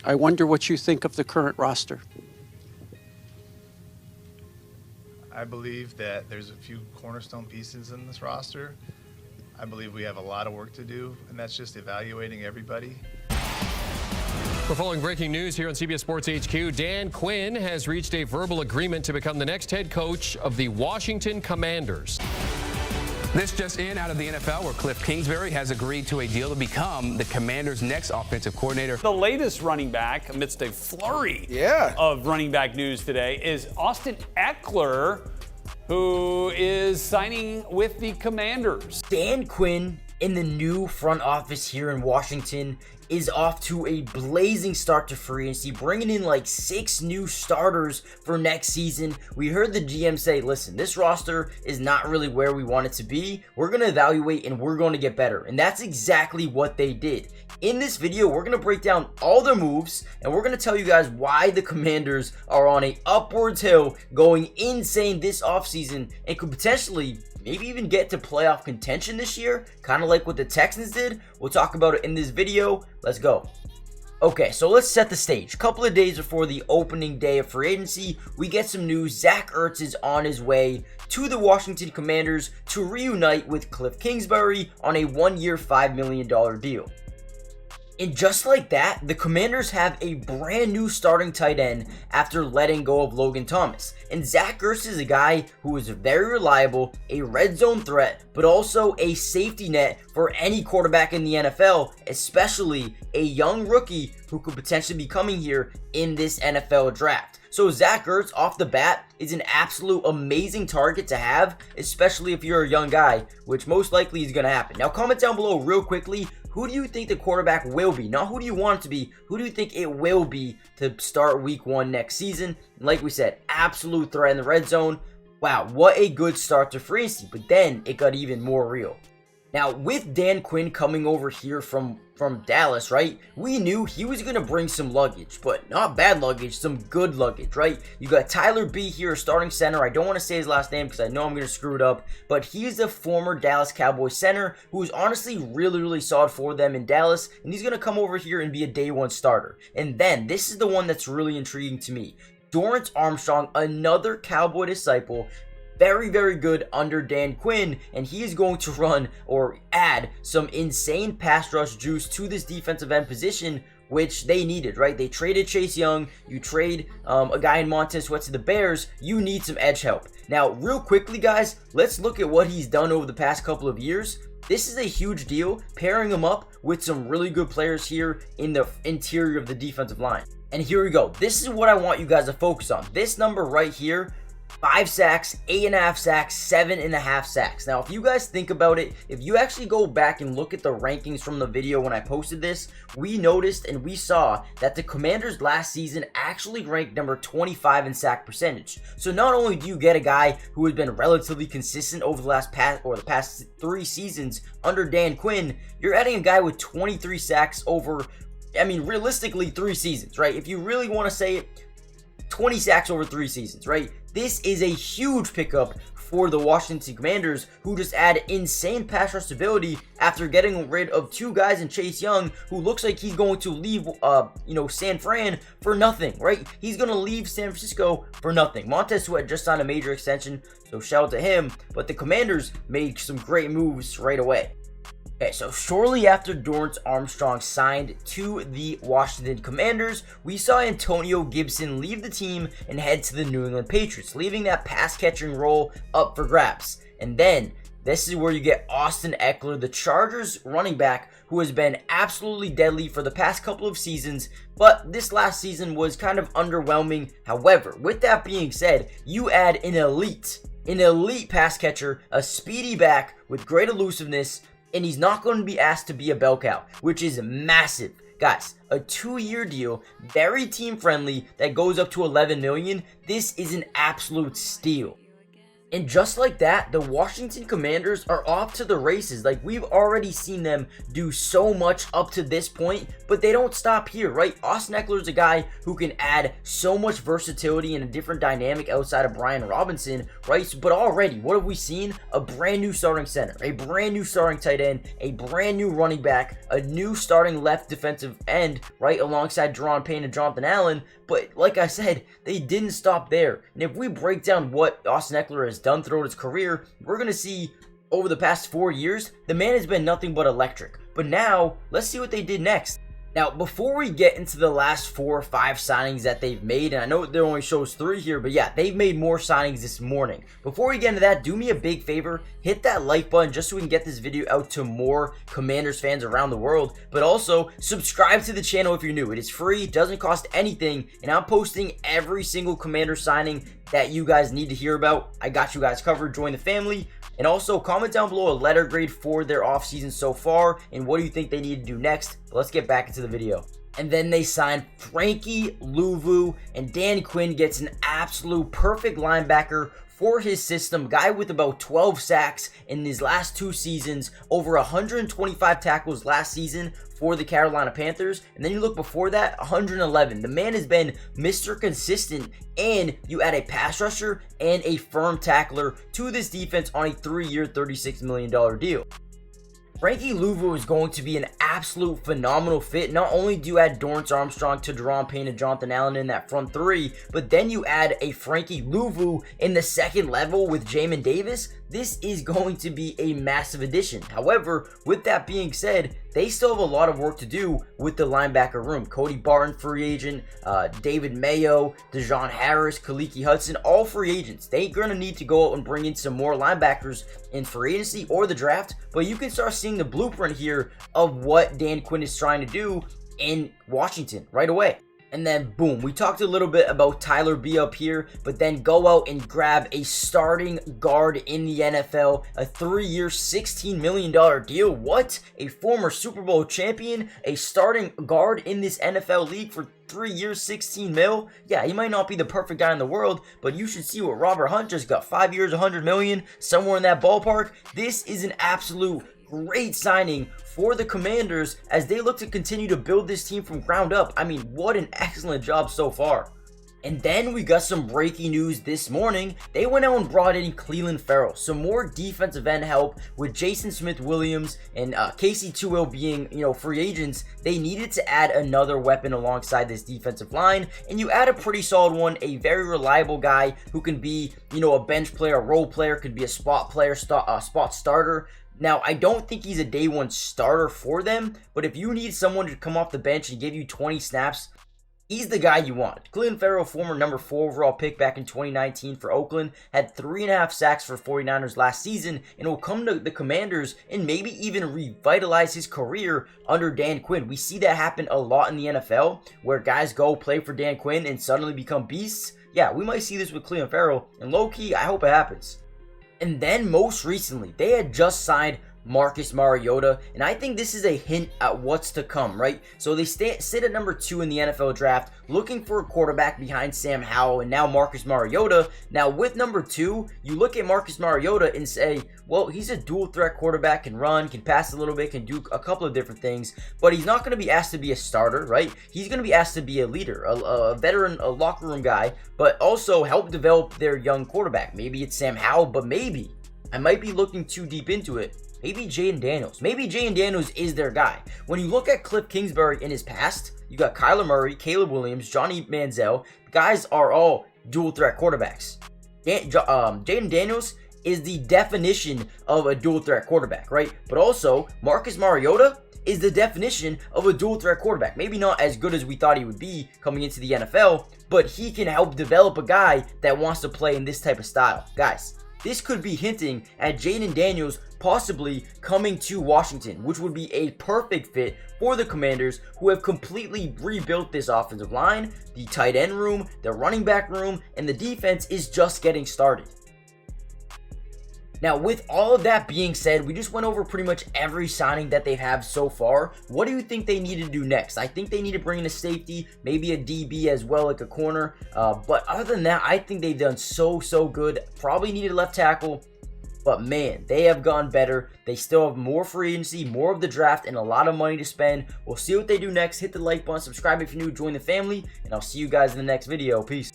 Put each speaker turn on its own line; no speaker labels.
I wonder what you think of the current roster.
I believe that there's a few cornerstone pieces in this roster. I believe we have a lot of work to do, and that's just evaluating everybody.
We're following breaking news here on CBS Sports HQ. Dan Quinn has reached a verbal agreement to become the next head coach of the Washington Commanders.
This just in out of the NFL, where Cliff Kingsbury has agreed to a deal to become the Commanders' next offensive coordinator.
The latest running back amidst a flurry of running back news today is Austin Eckler, who is signing with the Commanders.
Dan Quinn in the new front office here in Washington is off to a blazing start to free agency, bringing in like 6 new starters for next season. We heard the GM say, listen, this roster is not really where we want it to be. We're going to evaluate and we're going to get better. And that's exactly what they did. In this video, we're going to break down all their moves, and we're going to tell you guys why the Commanders are on a upwards hill, going insane this offseason, and could potentially maybe even get to playoff contention this year, kind of like what the Texans did. We'll talk about it in this video. Let's go. Okay, so let's set the stage. A couple of days before the opening day of free agency, we get some news. Zach Ertz is on his way to the Washington Commanders to reunite with Cliff Kingsbury on a 1-year, $5 million deal. And just like that, the Commanders have a brand new starting tight end after letting go of Logan Thomas. And Zach Ertz is a guy who is very reliable, a red zone threat, but also a safety net for any quarterback in the NFL, especially a young rookie who could potentially be coming here in this NFL draft. So Zach Ertz off the bat is an absolute amazing target to have, especially if you're a young guy, which most likely is going to happen. Now comment down below real quickly, who do you think the quarterback will be? Not who do you want it to be, who do you think it will be to start week 1 next season? And like we said, absolute threat in the red zone. Wow, what a good start to free agency, but then it got even more real. Now, with Dan Quinn coming over here from Dallas, right, we knew he was going to bring some luggage, but not bad luggage, some good luggage, right? You got Tyler B here, starting center. I don't want to say his last name because I know I'm going to screw it up, but he's a former Dallas Cowboys center who is honestly really, really solid for them in Dallas, and he's going to come over here and be a day 1 starter. And then, this is the one that's really intriguing to me. Dorrance Armstrong, another Cowboy disciple, very, very good under Dan Quinn, and he is going to run or add some insane pass rush juice to this defensive end position, which they needed, right? They traded Chase Young, you trade a guy in Montez Sweat to the Bears, you need some edge help. Now, real quickly, guys, let's look at what he's done over the past couple of years. This is a huge deal, pairing him up with some really good players here in the interior of the defensive line. And here we go. This is what I want you guys to focus on. This number right here, 5 sacks, 8.5 sacks, 7.5 sacks. Now, if you guys think about it, if you actually go back and look at the rankings from the video when I posted this, we noticed and we saw that the Commanders last season actually ranked number 25 in sack percentage. So not only do you get a guy who has been relatively consistent over the past 3 seasons under Dan Quinn, you're adding a guy with 23 sacks over, I mean, realistically 3 seasons, right? If you really want to say it, 20 sacks over 3 seasons, right? This is a huge pickup for the Washington Commanders, who just add insane pass rush stability after getting rid of 2 guys in Chase Young, who looks like he's going to leave, San Fran for nothing, right? He's going to leave San Francisco for nothing. Montez Sweat just signed a major extension, so shout out to him, but the Commanders made some great moves right away. Okay, so shortly after Dorrance Armstrong signed to the Washington Commanders, we saw Antonio Gibson leave the team and head to the New England Patriots, leaving that pass-catching role up for grabs. And then, this is where you get Austin Eckler, the Chargers running back, who has been absolutely deadly for the past couple of seasons, but this last season was kind of underwhelming. However, with that being said, you add an elite pass catcher, a speedy back with great elusiveness, and he's not going to be asked to be a bell cow, which is massive. Guys, a 2-year deal, very team friendly, that goes up to $11 million. This is an absolute steal. And just like that, the Washington Commanders are off to the races. Like, we've already seen them do so much up to this point, but they don't stop here, right? Austin Ekeler is a guy who can add so much versatility and a different dynamic outside of Brian Robinson, right? But already, what have we seen? A brand new starting center, a brand new starting tight end, a brand new running back, a new starting left defensive end, right? Alongside Deron Payne and Jonathan Allen. But like I said, they didn't stop there. And if we break down what Austin Ekeler has done throughout his career, we're going to see over the past 4 years, the man has been nothing but electric. But now, let's see what they did next. Now, before we get into the last 4 or 5 signings that they've made, and I know there only shows 3 here, but yeah, they've made more signings this morning. Before we get into that, do me a big favor, hit that like button just so we can get this video out to more Commanders fans around the world, but also subscribe to the channel if you're new. It is free, it doesn't cost anything, and I'm posting every single Commander signing that you guys need to hear about. I got you guys covered. Join the family. And also comment down below a letter grade for their offseason so far and what do you think they need to do next. But let's get back into the video. And then they signed Frankie Louvu, and Dan Quinn gets an absolute perfect linebacker for his system. Guy with about 12 sacks in his last 2 seasons, over 125 tackles last season for the Carolina Panthers, and then you look before that, 111. The man has been Mr. Consistent, and you add a pass rusher and a firm tackler to this defense on a 3-year, $36 million deal. Frankie Louvu is going to be an absolute phenomenal fit. Not only do you add Dorrance Armstrong to Deron Payne and Jonathan Allen in that front 3, but then you add a Frankie Louvu in the second level with Jamin Davis. This is going to be a massive addition. However, with that being said, they still have a lot of work to do with the linebacker room. Cody Barton, free agent, David Mayo, Dejon Harris, Kaliki Hudson, all free agents. They're going to need to go out and bring in some more linebackers in free agency or the draft, but you can start seeing the blueprint here of what Dan Quinn is trying to do in Washington right away. And then boom, we talked a little bit about Tyler B up here, but then go out and grab a starting guard in the NFL, a 3-year, $16 million deal. What? A former Super Bowl champion, a starting guard in this NFL league for 3 years, 16 mil. Yeah, he might not be the perfect guy in the world, but you should see what Robert Hunt just got. 5 years, 100 million, somewhere in that ballpark. This is an absolute great signing for the Commanders as they look to continue to build this team from ground up. I mean, what an excellent job so far. And then we got some breaking news this morning. They went out and brought in Clelin Ferrell, some more defensive end help with Jason Smith-Williams and Casey Toohill being, free agents. They needed to add another weapon alongside this defensive line, and you add a pretty solid one, a very reliable guy who can be, a bench player, a role player, could be a spot player, spot starter. Now, I don't think he's a day one starter for them, but if you need someone to come off the bench and give you 20 snaps, he's the guy you want. Clelin Ferrell, former number 4 overall pick back in 2019 for Oakland, had 3.5 sacks for 49ers last season, and will come to the Commanders and maybe even revitalize his career under Dan Quinn. We see that happen a lot in the NFL, where guys go play for Dan Quinn and suddenly become beasts. Yeah, we might see this with Clelin Ferrell, and low-key, I hope it happens. And then most recently, they had just signed Marcus Mariota, and I think this is a hint at what's to come, right? So they sit at number 2 in the NFL draft, looking for a quarterback behind Sam Howell and now Marcus Mariota. Now with number 2, you look at Marcus Mariota and say, well, he's a dual threat quarterback, can run, can pass a little bit, can do a couple of different things, but he's not going to be asked to be a starter, right? He's going to be asked to be a leader, a veteran, a locker room guy, but also help develop their young quarterback. Maybe it's Sam Howell, but maybe, I might be looking too deep into it, maybe Jaden Daniels. Maybe Jaden Daniels is their guy. When you look at Kliff Kingsbury in his past, you got Kyler Murray, Caleb Williams, Johnny Manziel. Guys are all dual threat quarterbacks. Jaden Daniels is the definition of a dual threat quarterback, right? But also, Marcus Mariota is the definition of a dual threat quarterback. Maybe not as good as we thought he would be coming into the NFL, but he can help develop a guy that wants to play in this type of style. Guys, this could be hinting at Jaden Daniels possibly coming to Washington, which would be a perfect fit for the Commanders, who have completely rebuilt this offensive line, the tight end room, the running back room, and the defense is just getting started. Now, with all of that being said, we just went over pretty much every signing that they have so far. What do you think they need to do next? I think they need to bring in a safety, maybe a DB as well, like a corner. But other than that, I think they've done so good. Probably needed a left tackle. But man, they have gone better. They still have more free agency, more of the draft, and a lot of money to spend. We'll see what they do next. Hit the like button, subscribe if you're new, join the family, and I'll see you guys in the next video. Peace.